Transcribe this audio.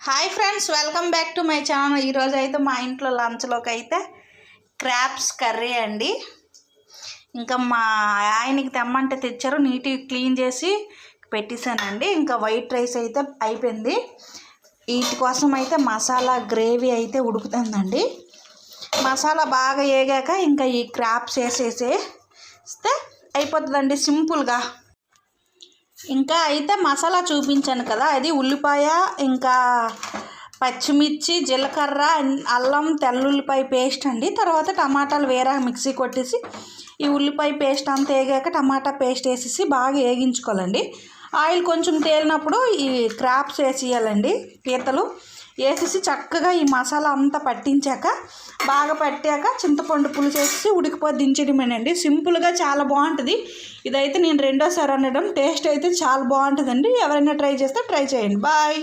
Hi friends, welcome back to my channel. ఈరోజు అయితే మా ఇంట్లో లంచ్లోకి అయితే క్రాబ్స్ కర్రీ అండి. ఇంకా మా ఆయనకి తెమ్మంటే తెచ్చారు, నీట్గా క్లీన్ చేసి పెట్టేశానండి. ఇంకా వైట్ రైస్ అయితే అయిపోయింది. వీటి కోసం అయితే మసాలా గ్రేవీ అయితే ఉడుకుతుందండి. మసాలా బాగా వేగాక ఇంకా ఈ క్రాబ్స్ వేసేస్తే అయిపోతుందండి సింపుల్గా. ఇంకా అయితే మసాలా చూపించాను కదా, అది ఉల్లిపాయ, ఇంకా పచ్చిమిర్చి, జీలకర్ర, అల్లం, తెల్లుల్లిపాయ పేస్ట్ అండి. తర్వాత టమాటాలు వేరే మిక్సీ కొట్టేసి ఈ ఉల్లిపాయ పేస్ట్ అంతా వేగాక టమాటా పేస్ట్ వేసేసి బాగా వేగించుకోవాలండి. ఆయిల్ కొంచెం తేలినప్పుడు ఈ క్రాబ్స్ వేసేయాలండి. పీతలు వేసేసి చక్కగా ఈ మసాలా అంతా పట్టించాక బాగా పట్టాక చింతపండు పులుసు వేసి ఉడికిపోయి దించడమేనండి. సింపుల్గా చాలా బాగుంటుంది. ఇదైతే నేను రెండోసారి వండడం. టేస్ట్ అయితే చాలా బాగుంటుందండి. ఎవరైనా ట్రై చేస్తే ట్రై చేయండి. బాయ్.